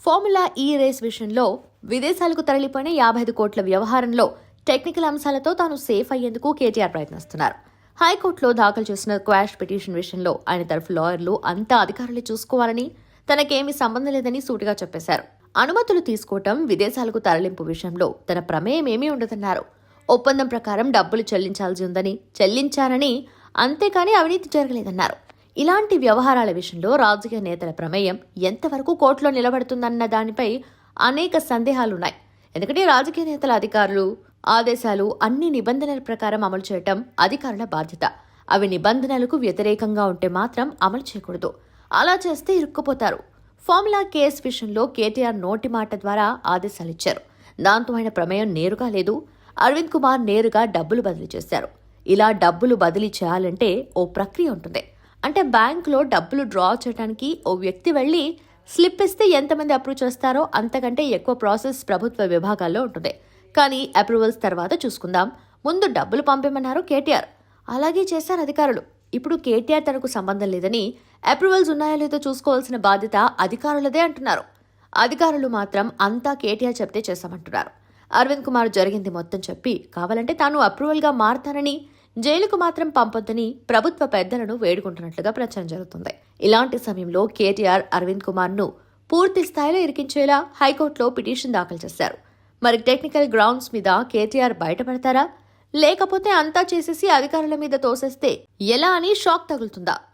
Formula ఈ race విషయంలో విదేశాలకు తరలిపోయిన 55 కోట్ల వ్యవహారంలో టెక్నికల్ అంశాలతో తాను సేఫ్ అయ్యేందుకు కేటీఆర్ ప్రయత్నిస్తున్నారు. హైకోర్టులో దాఖలు చేసిన క్వాష్ పిటిషన్ విషయంలో ఆయన తరఫు లాయర్లు అంతా అధికారులే చూసుకోవాలని, తనకేమీ సంబంధం లేదని సూటిగా చెప్పేశారు. అనుమతులు తీసుకోవటం, విదేశాలకు తరలింపు విషయంలో తన ప్రమేయం ఏమీ ఉండదన్నారు. ఒప్పందం ప్రకారం డబ్బులు చెల్లించాల్సి ఉందని చెల్లించారని, అంతేకాని అవినీతి జరగలేదన్నారు. ఇలాంటి వ్యవహారాల విషయంలో రాజకీయ నేతల ప్రమేయం ఎంతవరకు కోర్టులో నిలబడుతుందన్న దానిపై అనేక సందేహాలున్నాయి. ఎందుకంటే రాజకీయ నేతల అధికారులు ఆదేశాలు అన్ని నిబంధనల ప్రకారం అమలు చేయటం అధికారుల బాధ్యత. అవి నిబంధనలకు వ్యతిరేకంగా ఉంటే మాత్రం అమలు చేయకూడదు. అలా చేస్తే ఇరుక్కుపోతారు. ఫార్ములా కేసు విషయంలో కేటీఆర్ నోటి మాట ద్వారా ఆదేశాలిచ్చారు. దాంతో ఆయన ప్రమేయం నేరుగా లేదు. అరవింద్ కుమార్ నేరుగా డబ్బులు బదిలీ చేశారు. ఇలా డబ్బులు బదిలీ చేయాలంటే ఓ ప్రక్రియ ఉంటుంది. అంటే బ్యాంకులో డబ్బులు డ్రా చేయడానికి ఓ వ్యక్తి వెళ్లి స్లిప్ ఇస్తే ఎంతమంది అప్రూవ్ చేస్తారో అంతకంటే ఎక్కువ ప్రాసెస్ ప్రభుత్వ విభాగాల్లో ఉంటుంది. కానీ అప్రూవల్స్ తర్వాత చూసుకుందాం, ముందు డబ్బులు పంపేమన్నారు కేటీఆర్. అలాగే చేశారు అధికారులు. ఇప్పుడు కేటీఆర్ తనకు సంబంధం లేదని, అప్రూవల్స్ ఉన్నాయో లేదో చూసుకోవాల్సిన బాధ్యత అధికారులదే అంటున్నారు. అధికారులు మాత్రం అంతా కేటీఆర్ చెప్తే చేశామంటున్నారు. అరవింద్ కుమార్ జరిగింది మొత్తం చెప్పి కావాలంటే తాను అప్రూవల్గా మారతానని, జైలుకు మాత్రం పంపొద్దని ప్రభుత్వ పెద్దలను వేడుకుంటున్నట్లుగా ప్రచారం జరుగుతుంది. ఇలాంటి సమయంలో కేటీఆర్ అరవింద్ కుమార్ను పూర్తి స్థాయిలో ఇరికించేలా హైకోర్టులో పిటిషన్ దాఖలు చేశారు. మరి టెక్నికల్ గ్రౌండ్స్ మీద కేటీఆర్ బయటపడతారా, లేకపోతే అంతా చేసేసి అధికారుల మీద తోసేస్తే ఎలా అని షాక్ తగులుతుందా?